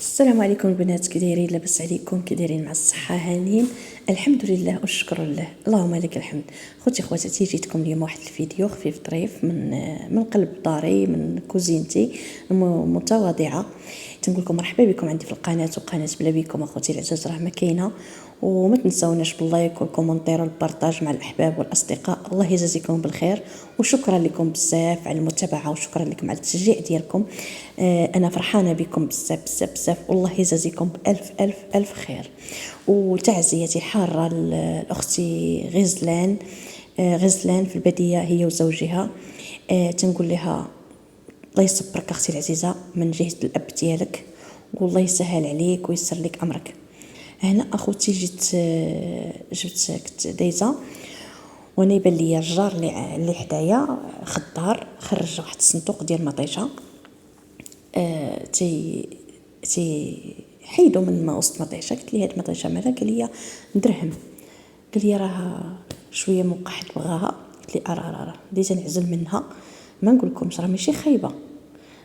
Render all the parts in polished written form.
السلام عليكم البنات، كي دايرين؟ لاباس عليكم؟ كي دايرين؟ مع الصحه هانيين؟ الحمد لله والشكر لله، اللهم لك الحمد. خوتي خواتاتي، جيتكم اليوم واحد الفيديو خفيف ظريف من قلب داري، من كوزينتي المتواضعه. تنقول لكم مرحبا بكم عندي في القناه، وقناه بلا بكم اخوتي العزاز راه ما كاينه. وما تنساوناش باللايك والكومنتير والبارطاج مع الاحباب والاصدقاء. الله يجازيكم بالخير، وشكرا لكم بزاف على المتابعه، وشكرا لكم على التشجيع ديالكم. انا فرحانه بكم بزاف بزاف بزاف، والله يجازيكم بالف الف الف خير. وتعزيتي حاره لاختي غزلان. غزلان في البديه هي وزوجها. تنقول لها الله يصبرك اختي العزيزه من جهه الاب ديالك، والله يسهل عليك ويسر لك امرك. هنا اخوتي جبت كنت دايزه، وانا يبان لي الجار اللي حدايا خضار خرج واحد الصندوق ديال مطيشه. تي حيدو من ما وسط مطيشه. قلت لي هاد مطيشه مالها؟ قال لي درهم. قال لي راه شويه موقحت بغاها. قلت لي راه بديت نعزل منها. ما نقول لكمش راه ماشي خايبه،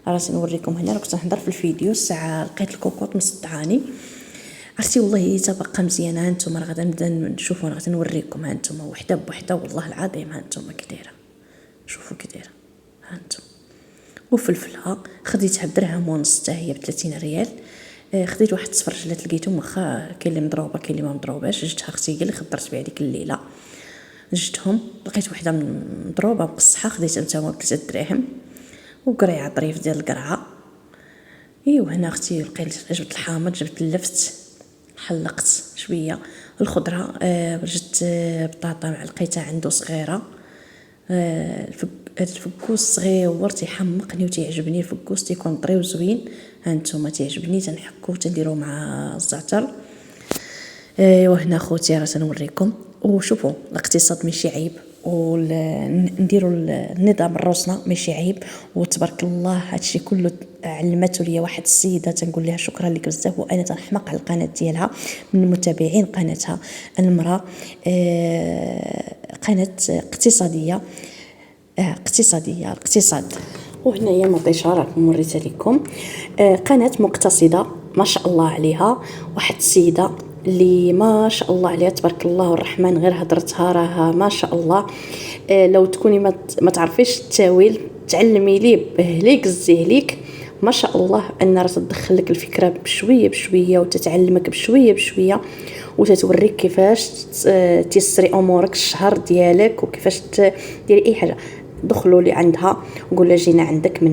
راه سنوريكم هنا. كنت نهضر في الفيديو الساعه لقيت الكوكوط مصدعاني. اختي والله تبقى مزيانه. هانتوما راه غادا نبدا نشوفوا، راه غادي نوريكم. هانتوما وحده بوحده والله العظيم. هانتوما كي دايره، شوفوا كي دايره. هانتوما وفلفلها خديتها بدرهم ونص حتى هي ب30 ريال. خديت واحد السفرجلات لقيتهم، واخا كاين اللي مضروبه كاين اللي ما مضروباش. جبتها اختي هي اللي خبرت بها ديك الليله. جبتهم لقيت وحده مضروبه مقصحه، خديتها نتاما ب3 دراهم. وقريعه ظريف ديال القرعه. ايوا هنا اختي لقيت، جبت الحامض، جبت اللفت، حلقت شويه الخضره. جبت بطاطا لقيتها عنده صغيره. الفكوس صغيور تيحمقني وتيعجبني. الفكوس تيكون طري وزوين. هانتوما تيعجبني، تنحكو تنديرو مع الزعتر. وهنا خوتي راه تنوريكم. وشوفوا الاقتصاد ماشي عيب، ونديروا النظام الروسنا ماشي عيب. وتبارك الله هادشي كله علمته ليا واحد السيده، تنقول لها شكرا لك بزاف. وانا تنحمق على القناه ديالها، من متابعين قناتها المراه. قناه اقتصاديه، الاقتصاد. وهنايا مطيشه راكم وريتها لكم. قناه مقتصده ما شاء الله عليها. واحد السيده اللي ما شاء الله عليها تبارك الله الرحمن، غير هضرتها راه ما شاء الله. لو تكوني ما تعرفيش التاويل تعلمي ليه بهليك الزهليك. ما شاء الله ان راه تدخل لك الفكره بشويه بشويه، وتتعلمك بشويه بشويه، وتتوريك كيفاش تيسري امورك الشهر ديالك، وكيفاش ديري اي حاجه. دخلوا لي عندها وقول لها جينا عندك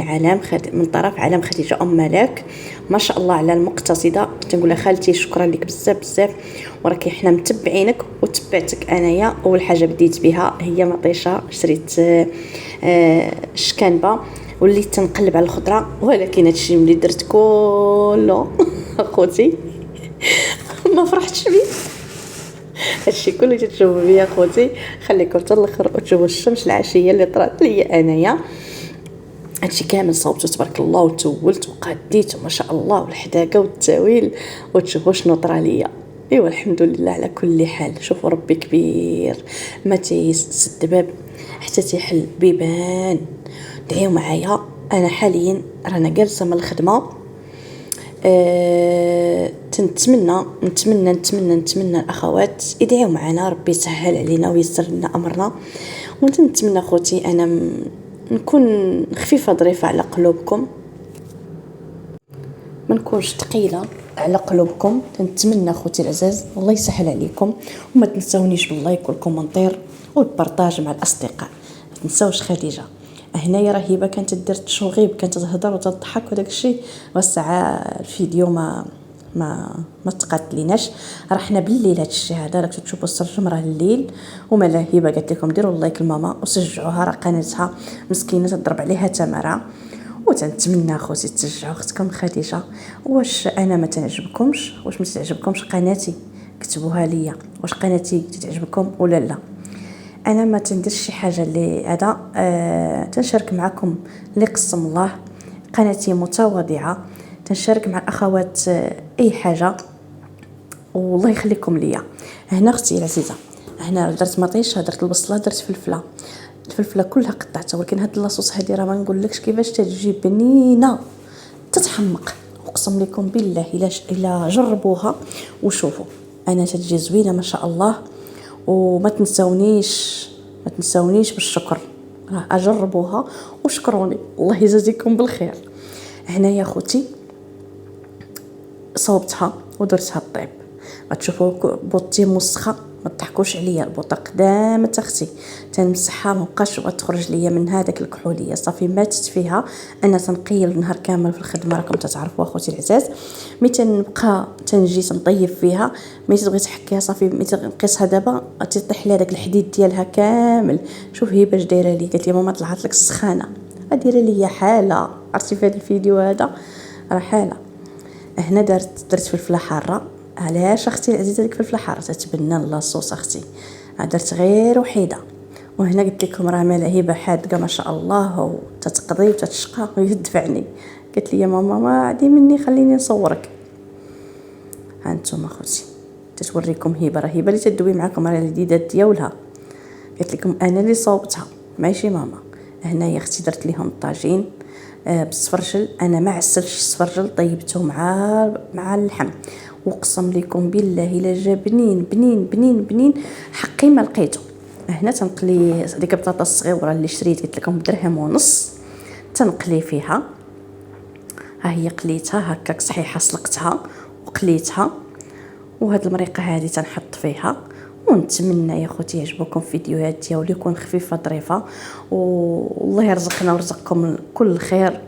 من طرف عالم خديجه ام ملاك. ما شاء الله على المقتصده. تنقول لها خالتي شكرا لك بزاف بزاف، وراكي حنا متبعينك وتبعتك انايا. اول حاجه بديت بها هي مطيشه، شريت شكانبه، وليت تنقلب على الخضره. ولكن هادشي ملي درت كله اخوتي ما فرحتش بيه. هادشي كله تتشوفوا بيا خوتي، خليكم حتى الاخر وتشوفوا الشمس العشيه اللي طرات ليا انايا. هادشي كامل صوبته تبارك الله، وتولت وقاديت وما شاء الله، والحداقه والتاويل، وتشوفوا شنو طرا ليا. ايوا الحمد لله على كل حال. شوفوا ربي كبير، ما تيسد باب حتى تيحل بيبان. دعيو معايا. انا حاليا رانا جالسه من الخدمه. نتمنى الاخوات يدعيو معنا، ربي يسهل علينا ويسر لنا امرنا. ونتمنى اخوتي انا نكون خفيفه ظريفه على قلوبكم، ما نكونش ثقيله على قلوبكم. نتمنى اخوتي العزاز الله يسهل عليكم. وما تنساونيش باللايك والكومنتير والبارطاج مع الاصدقاء. ما تنساوش خديجه. هنايا راه هبه كانت درت تشوغيب، كانت تهضر وتضحك وداك الشيء. والساعه الفيديو ما تقاتليناش. راه حنا بالليل هادشي هذا راك تشوفوا السرجم راه الليل. ومالا هبه قالت لكم ديروا اللايك لماما وشجعوها، راه قناتها مسكينه تضرب عليها تمره. وتنتمنى اخوتي تشجعوا اختكم خديجه. واش انا ما تنعجبكمش؟ واش ما تعجبكمش قناتي؟ كتبوها ليا واش قناتي تعجبكم ولا لا. انا ما تنديرش شي حاجه اللي هذا. تنشارك معكم اللي قسم الله. قناتي متواضعه، تنشارك مع الاخوات اي حاجه، والله يخليكم ليا. هنا اختي العزيزه، هنا درت مطيشه، درت البصله، درت فلفله. الفلفله كلها قطعتها، ولكن هاد لاصوص هادي راه ما نقولكش كيفاش تجي بنينه، تتحمق. اقسم لكم بالله الا جربوها وشوفوا انا تجي زوينه ما شاء الله. وما تنسونيش ما تنسونيش بالشكر، راه اجربوها وشكروني الله يجازيكم بالخير. هنايا خوتي صوبتها ودرتها الطيب، غتشوفوا بوطي مسخه، ما تضحكوش عليا، البوطه قدامه اختي تنمسحها ما بقاش تخرج ليا من هذاك الكحوليه، صافي ماتت فيها. انا تنقيل النهار كامل في الخدمه، راكم تتعرفوا اخوتي العزاز. ملي تنبقى تنجي تنطيب فيها، ملي تبغي تحكيها صافي ملي تنقصها دابا تطيح لها داك الحديد ديالها كامل. شوف هي باش دايره لي، قالت لي ماما طلعت لك السخانه، دايره لي حاله. عرفتي في هذا الفيديو هذا راه حاله. هنا درت فلفله حاره. علاش اختي العزيزه ديك الفلفله حاره تتبنى لاصوص اختي، درت غير وحيده. وهنا قلت لكم راه ملهبه حادقه ما شاء الله، وتتقضي وتتشقى ويدفعني. قالت لي يا ماما ما عادي مني خليني نصورك. ها انتم اخوتي تتوريكم هبه، راه هبه اللي تدوي معكم راه الجديدات ديالها. قلت لكم انا اللي صوبتها ماشي ماما. هنايا اختي درت لهم الطاجين بالسفرجل. انا ما عسلتش السفرجل، طيبته مع اللحم، وقسم لكم بالله الا جا بنين بنين بنين بنين حقي ما لقيته. هنا تنقلي ديك البطاطا الصغيره اللي شريت قلت لكم بدرهم ونص، تنقلي فيها. ها هي قليتها هكاك صحيحه، سلقتها وقليتها. وهاد المريقه هذه تنحط فيها. ونتمنى يا خوتي يعجبكم الفيديوهات ديالي، يكون خفيفه ظريفه، والله يرزقنا ورزقكم كل الخير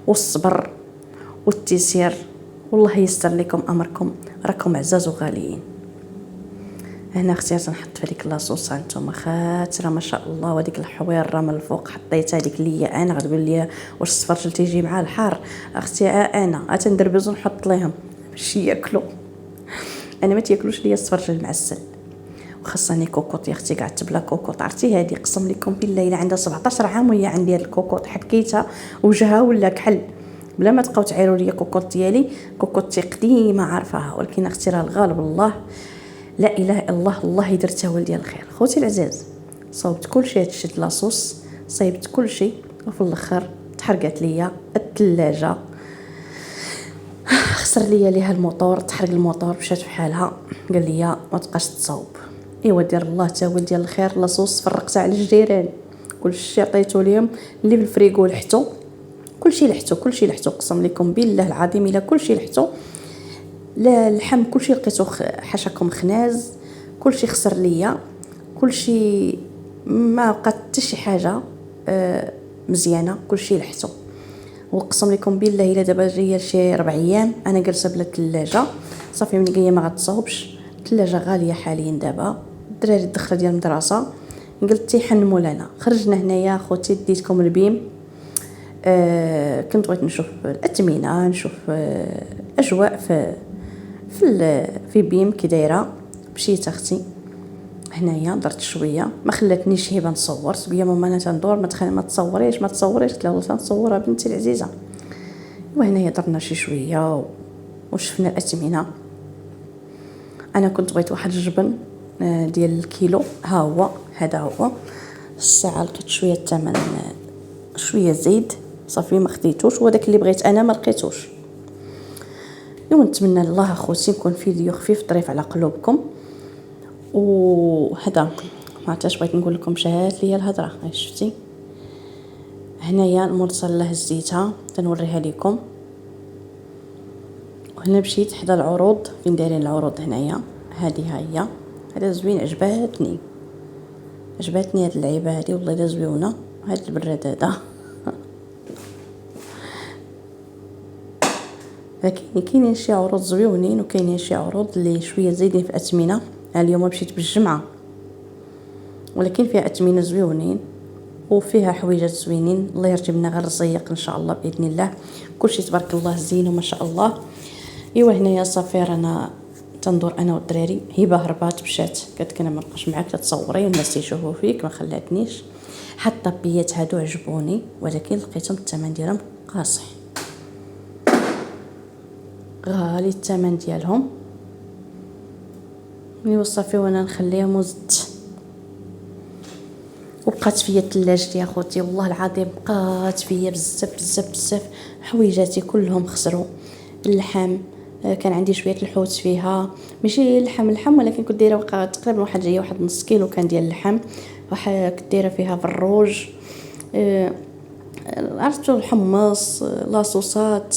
والصبر والتيسير، والله ييسر لكم امركم، راكم عزاز وغاليين. هنا اختي تنحط في ديك لاصوص هانتوما خاتره ما شاء الله، وديك الحويره من الفوق حطيتها ديك ليا انا. غتقول لي واش السفرجل تيجي مع الحار؟ اختي انا تندربز ونحط لهم باش ياكلوا. انا ما تياكلوش ليا السفرجل معسل، وخاصني كوكوط يا اختي قعدت بلا كوكوط. عرفتي هذه قسم لكم بالله الا عندها 17 عام وهي عندي هاد الكوكوط، حكيتها وجهها ولا كحل بلا ما تبقاو تعيروا لي كوكوط ديالي. كوكوطتي قديمه عارفاها، ولكن اختي راه الغالب الله لا اله الا الله، الله درتها ولدي الخير. خوتي العزاز صوبت كل شيء، تشد لاصوص، صيبت كل شيء، وفي الاخر تحرقت ليا الثلاجه، خسر ليها الموتور، تحرق الموتور مشات في حالها. قال لي ما تبقاش تصاوب. ايوا دير الله تا ولدي الخير، لاصوص فرقتها على الجيران، كلشي عطيتو ليهم، اللي بالفريغو لحتو كلشي لحتو قسم لكم بالله العظيم الا كلشي لحتو. لا اللحم كلشي لقيتو حاشاكم خناز، كلشي خسر ليا، كلشي ما بقات حتى شي حاجه مزيانه، كلشي لحتو. وقسم لكم بالله الا دابا جايه شي 4 ايام انا جالسه بلا ثلاجه، صافي ملي جايه ما غتصاوبش. الثلاجه غاليه حاليا دابا، الدراري الدخله ديال المدرسه قلت تيحنموا لنا. خرجنا هنايا خوتي ديتكم البيم. كنت بغيت نشوف الاثمنه، نشوف اجواء في بيم كي دايره. مشيت اختي هنايا درت شويه، ما خلاتنيش هبه نصور. تقول يا ماما انا تندور ما تصوريش قلت لها والله تنصورها بنتي العزيزه. وهنايا درنا شي شويه وشفنا الاثمنه. انا كنت بغيت واحد الجبن ديال الكيلو، ها هو هذا هو. الساعه لقيت شويه الثمن شويه زيد، صافي ما خديتوش، وداك اللي بغيت انا ما لقيتوش. ونتمنى الله اخوتي يكون فيديو خفيف ظريف على قلوبكم. وهذا ما عرفتش بغيت نقول لكم، شهات ليا الهضره. شفتي هنايا المرسله هزيتها تنوريها لكم. وهنا مشيت حدا العروض، فين دايرين العروض هنايا. هذه هي، هذا زوين، عجباتني هاد اللعيبه هذه والله الا زويونه. هاد البراد هذا لكن كاينين شي عروض زويونين، وكاينين شي عروض اللي شويه زايدين في الاثمنه. اليوم مشيت بالجمعه ولكن فيها اثمنه زويونين وفيها حويجات زوينين. الله يرجي لنا غير الزيق ان شاء الله باذن الله. كلشي تبارك الله زين وما شاء الله. ايوا هنايا صافي انا تندور انا والدراري. هبه هربات مشات قالت انا ما نبقاش معاك تصوري والناس يشوفوا فيك، ما خلاتنيش. حتى الطبيات هادو عجبوني ولكن لقيتهم الثمن ديالهم قاصح، غالي الثمن ديالهم. ملي وصافي وانا نخليهم وزدت، وبقات فيا الثلاجه يا خوتي والله العظيم، بقات فيا بزاف حويجاتي كلهم خسروا. اللحم، كان عندي شوية الحوت فيها، ماشي اللحم ولكن كنت دايرة تقريبا جاية واحد نص كيلو كان ديال اللحم، كنت دايرة فيها فروج، عرفتو الحمص، لاصوصات،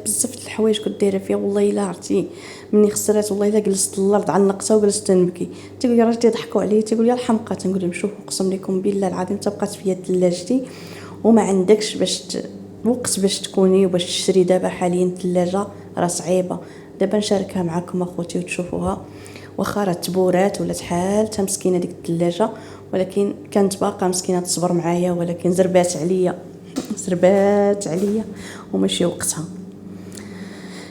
بزاف د الحوايج كنت دايره فيها. والله الا عرفتي مني خسرات، والله الا جلست الارض عنقتها وجلست نبكي. تيقول لي راجل تيضحكوا عليا، تيقول لي الحمقى، تنقول لهم شوفوا اقسم لكم بالله العظيم تبقات فيا ثلاجتي وما عندكش وقت باش تكوني وباش تشري. دابا حاليا الثلاجه راه صعيبه، دابا نشاركها معكم اخوتي وتشوفوها، واخا راه تبورات ولا حالتها مسكينه ديك الثلاجه، ولكن كانت باقا مسكينه تصبر معايا، ولكن زربات عليا وماشي وقتها.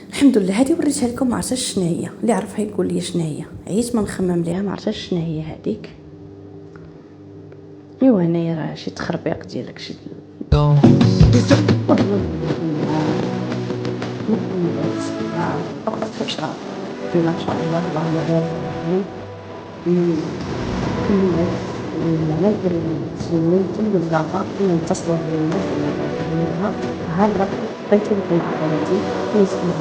الحمد لله. هذه وريتها لكم، ما عرفتش شنو هي، اللي عرفها يقول لي شنو هي، عييت ما نخمم ليها، ما عرفتش شنو هي هذيك. ايوا هنايا راه شي تخربيق ديالك شي ما شاء الله اللهم بارك. كل الناس المسلمين كل الزعفاء ينتصروا بالناس هذا بيت الحياة التي يسمى